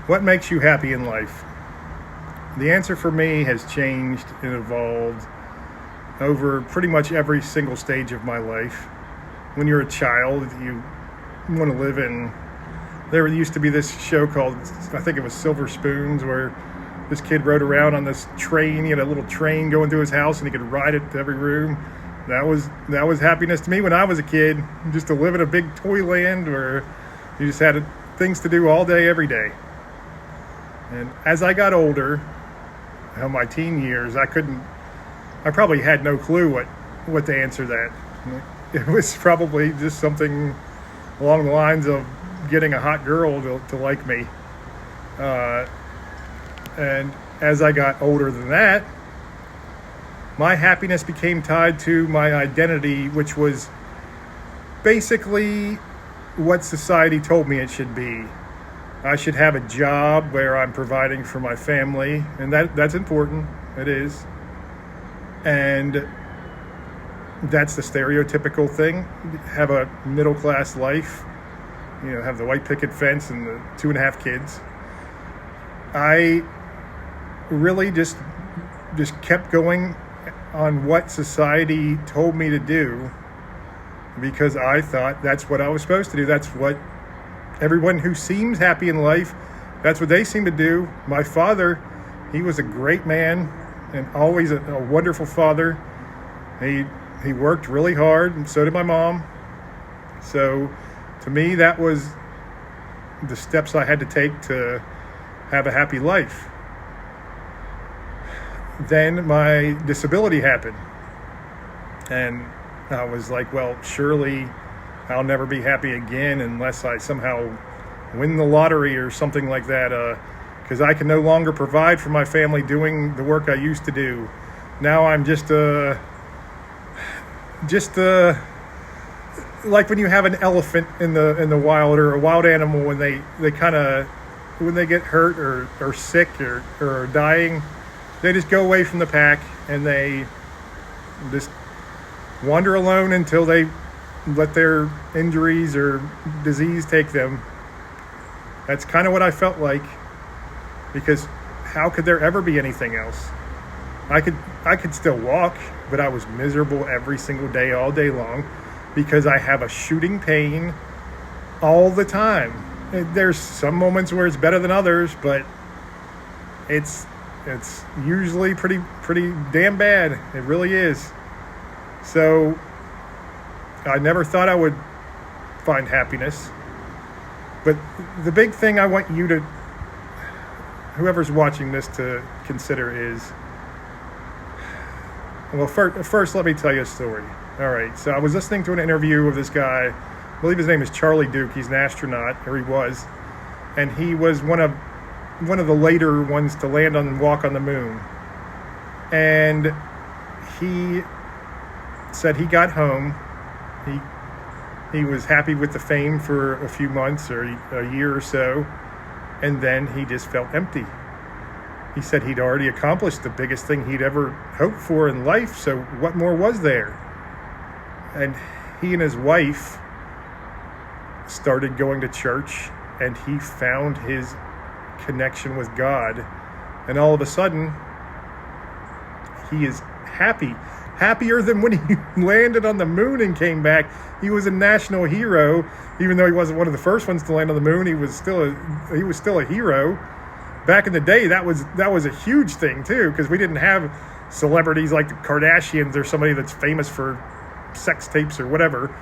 What makes you happy in life? The answer for me has changed and evolved over pretty much every single stage of my life. When you're a child, you want to live in. There used to be this show called, I think it was Silver Spoons, where this kid rode around on this train. He had a little train going through his house, and he could ride it to every room. That was happiness to me when I was a kid, just to live in a big toy land where you just had things to do all day, every day. And as I got older, my teen years, I probably had no clue what to answer that. It was probably just something along the lines of getting a hot girl to like me. And as I got older than that, my happiness became tied to my identity, which was basically what society told me it should be. I should have a job where I'm providing for my family, and that's important. It is. And that's the stereotypical thing. Have a middle-class life, have the white picket fence and the 2.5 kids. I really just kept going on what society told me to do because I thought that's what I was supposed to do. That's what everyone who seems happy in life, that's what they seem to do. My father, he was a great man and always a wonderful father. He worked really hard, and so did my mom. So to me, that was the steps I had to take to have a happy life. Then my disability happened, and I was like, well, surely I'll never be happy again unless I somehow win the lottery or something like that, because I can no longer provide for my family doing the work I used to do. Now I'm just like when you have an elephant in the wild, or a wild animal, when they get hurt or sick or are dying, they just go away from the pack and they just wander alone until they let their injuries or disease take them. That's kind of what I felt like, because how could there ever be anything else? I could still walk, but I was miserable every single day, all day long, because I have a shooting pain all the time. There's some moments where it's better than others, but it's usually pretty damn bad. It really is. So I never thought I would find happiness. But the big thing I want you to, whoever's watching this, to consider is, well, first let me tell you a story. All right, so I was listening to an interview of this guy. I believe his name is Charlie Duke. He's an astronaut, or he was. And he was one of the later ones to land on and walk on the moon. And he said he got home. He was happy with the fame for a few months or a year or so, and then he just felt empty. He said he'd already accomplished the biggest thing he'd ever hoped for in life, so what more was there? And he and his wife started going to church, and he found his connection with God, and all of a sudden he is happier than when he landed on the moon and came back. He was a national hero, even though he wasn't one of the first ones to land on the moon. He was still a hero. Back in the day, that was a huge thing too, because we didn't have celebrities like the Kardashians or somebody that's famous for sex tapes or whatever.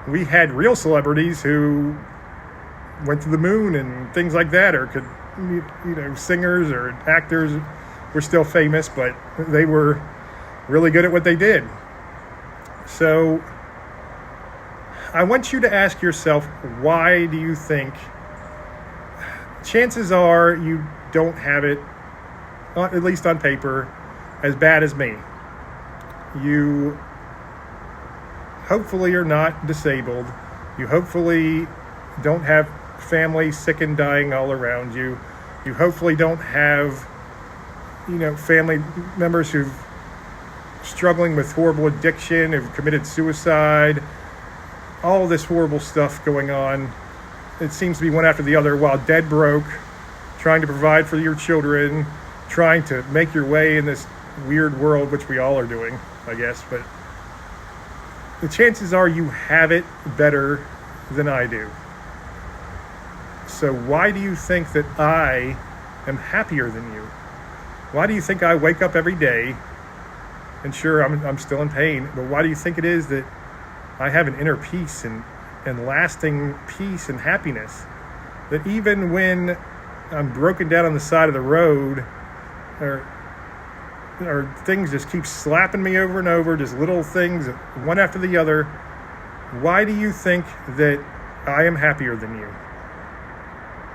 We had real celebrities who went to the moon and things like that, or could, singers or actors were still famous, but they were really good at what they did. So I want you to ask yourself, why do you think? Chances are you don't have it, at least on paper, as bad as me. You hopefully are not disabled. You hopefully don't have family sick and dying all around you. You hopefully don't have, family members who've struggling with horrible addiction, who've committed suicide, all this horrible stuff going on. It seems to be one after the other, while dead broke. trying to provide for your children, trying to make your way in this weird world, which we all are doing, I guess. But the chances are you have it better than I do. So why do you think that I am happier than you? Why do you think I wake up every day, and sure, I'm still in pain, but why do you think it is that I have an inner peace and lasting peace and happiness? That even when I'm broken down on the side of the road, or things just keep slapping me over and over, just little things, one after the other, why do you think that I am happier than you?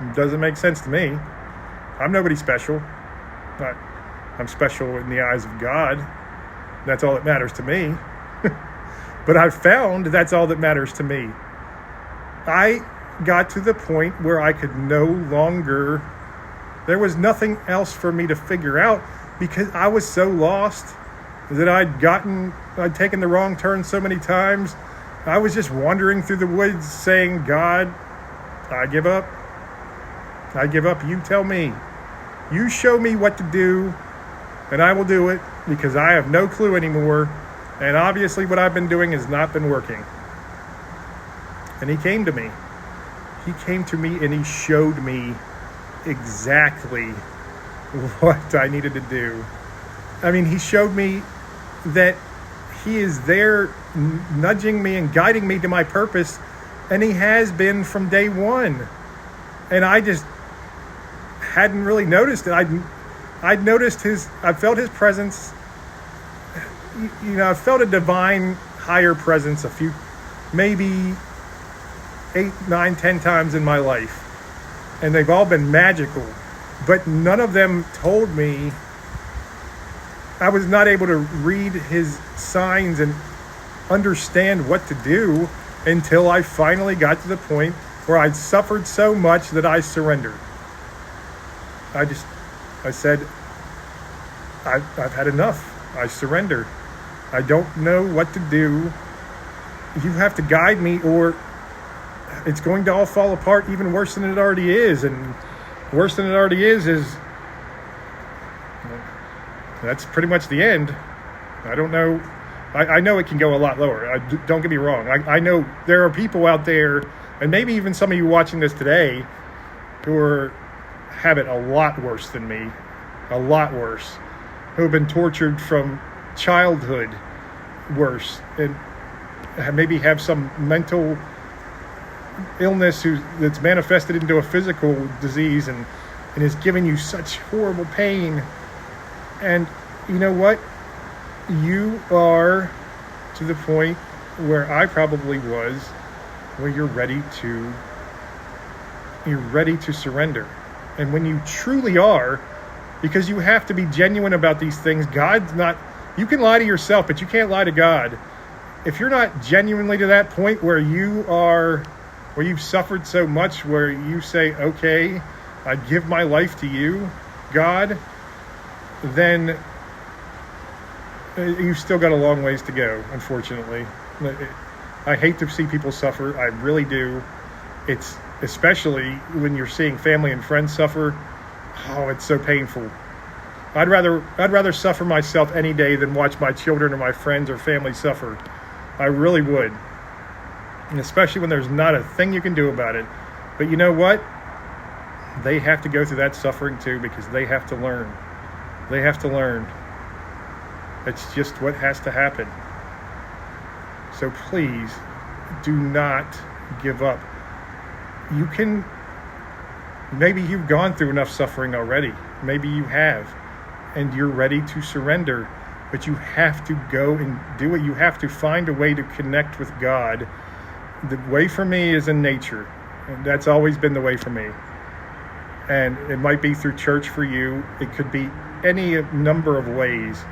It doesn't make sense to me. I'm nobody special. I'm special in the eyes of God. That's all that matters to me. But I've found that's all that matters to me. I got to the point where I could no longer, there was nothing else for me to figure out, because I was so lost that I'd taken the wrong turn so many times. I was just wandering through the woods saying, God, I give up. I give up. You tell me. You show me what to do, and I will do it, because I have no clue anymore. And obviously what I've been doing has not been working. And he came to me. He came to me and he showed me exactly what I needed to do. I mean, he showed me that he is there nudging me and guiding me to my purpose, and he has been from day one. And I just hadn't really noticed it. I'd noticed I felt his presence. I felt a divine higher presence maybe 8, 9, 10 times in my life. And they've all been magical. But none of them told me. I was not able to read his signs and understand what to do until I finally got to the point where I'd suffered so much that I surrendered. I said, I've had enough. I surrender. I don't know what to do. You have to guide me, or it's going to all fall apart even worse than it already is. And worse than it already is that's pretty much the end. I don't know. I know it can go a lot lower. Don't get me wrong. I know there are people out there, and maybe even some of you watching this today, who have it a lot worse than me, a lot worse, who have been tortured from childhood worse, and maybe have some mental illness that's manifested into a physical disease and is giving you such horrible pain. And you know what? You are to the point where I probably was, where you're ready to surrender. And when you truly are, because you have to be genuine about these things, you can lie to yourself, but you can't lie to God. If you're not genuinely to that point where you've suffered so much, where you say, okay, I give my life to you, God, then you've still got a long ways to go, unfortunately. I hate to see people suffer. I really do. It's especially when you're seeing family and friends suffer. Oh, it's so painful. I'd rather suffer myself any day than watch my children or my friends or family suffer. I really would. And especially when there's not a thing you can do about it. But you know what? They have to go through that suffering too, because they have to learn. They have to learn. It's just what has to happen. So please do not give up. Maybe you've gone through enough suffering already. Maybe you have. And you're ready to surrender. But you have to go and do it. You have to find a way to connect with God. The way for me is in nature. And that's always been the way for me. And it might be through church for you. It could be any number of ways.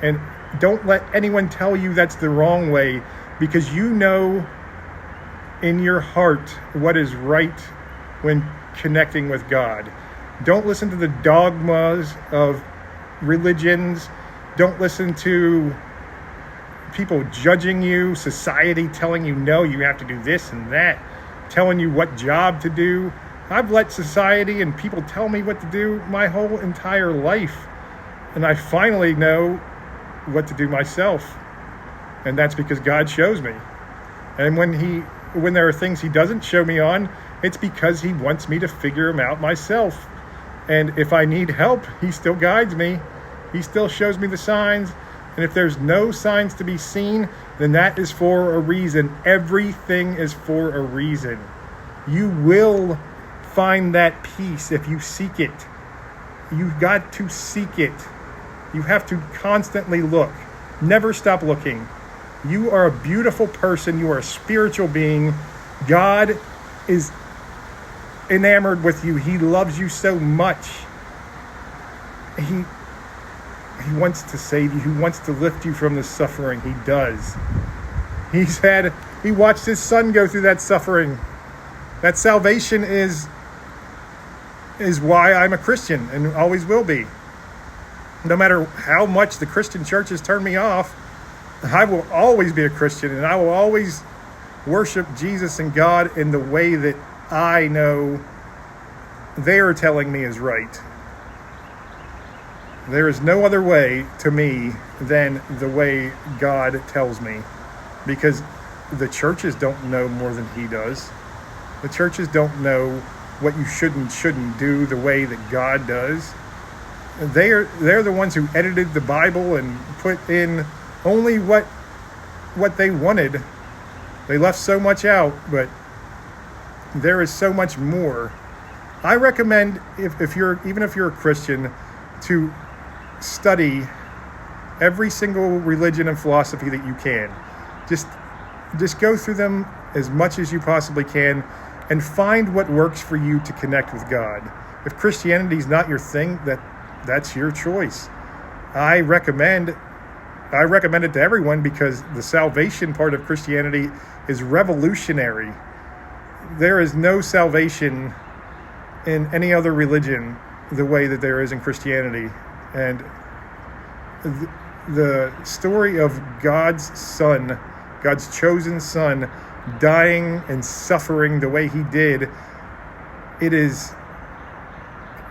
And don't let anyone tell you that's the wrong way, because you know in your heart what is right when connecting with God. Don't listen to the dogmas of religions. Don't listen to people judging you, society telling you, no, you have to do this and that, telling you what job to do. I've let society and people tell me what to do my whole entire life. And I finally know what to do myself. And that's because God shows me. And when there are things he doesn't show me on, it's because he wants me to figure them out myself. And if I need help, he still guides me. He still shows me the signs. And if there's no signs to be seen, then that is for a reason. Everything is for a reason. You will find that peace if you seek it. You've got to seek it. You have to constantly look. Never stop looking. You are a beautiful person. You are a spiritual being. God is enamored with you. He loves you so much. He wants to save you. He wants to lift you from the suffering. He does. He watched his son go through that suffering. That salvation is why I'm a Christian and always will be. No matter how much the Christian churches turn me off, I will always be a Christian, and I will always worship Jesus and God in the way that I know they are telling me is right. There is no other way to me than the way God tells me, because the churches don't know more than he does. The churches don't know what you should and shouldn't do the way that God does. They're the ones who edited the Bible and put in only what they wanted. They left so much out, but there is so much more. I recommend if you're a Christian to study every single religion and philosophy that you can. Just go through them as much as you possibly can and find what works for you to connect with God. If Christianity is not your thing, that's your choice. I recommend it to everyone because the salvation part of Christianity is revolutionary. There is no salvation in any other religion the way that there is in Christianity. And the story of God's son, God's chosen son, dying and suffering the way he did, it is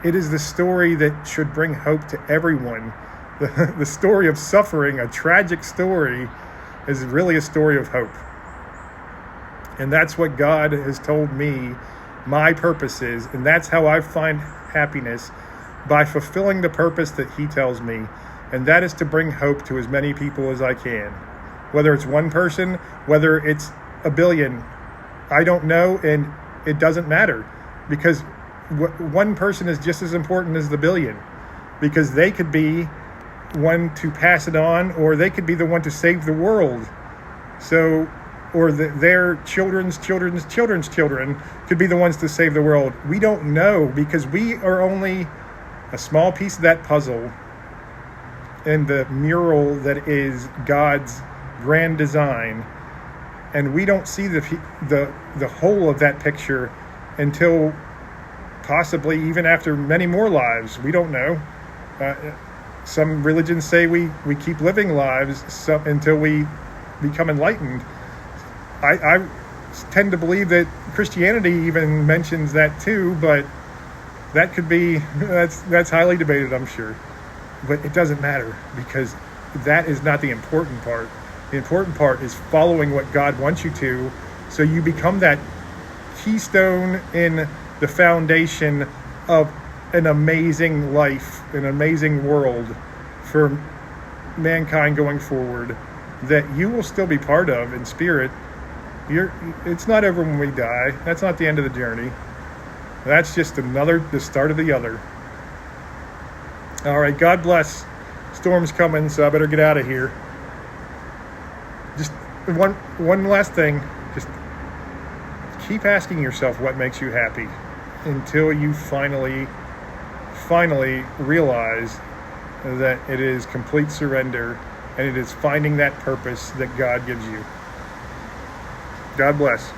the story that should bring hope to everyone. The story of suffering, a tragic story, is really a story of hope. And that's what God has told me my purpose is, and that's how I find happiness, by fulfilling the purpose that he tells me, and that is to bring hope to as many people as I can. Whether it's one person, whether it's a billion, I don't know, and it doesn't matter, because one person is just as important as the billion, because they could be one to pass it on, or they could be the one to save the world. So, or their children's children's children's children could be the ones to save the world. We don't know, because we are only a small piece of that puzzle in the mural that is God's grand design, and we don't see the whole of that picture until possibly even after many more lives. We don't know. Some religions say we keep living lives until we become enlightened. I tend to believe that Christianity even mentions that too, but that could be, that's highly debated, I'm sure. But it doesn't matter, because that is not the important part. The important part is following what God wants you to, so you become that keystone in the foundation of an amazing life, an amazing world for mankind going forward, that you will still be part of in spirit. It's not over when we die. That's not the end of the journey. That's just the start of the other. All right, God bless. Storm's coming, so I better get out of here. Just one last thing. Just keep asking yourself what makes you happy until you finally realize that it is complete surrender, and it is finding that purpose that God gives you. God bless.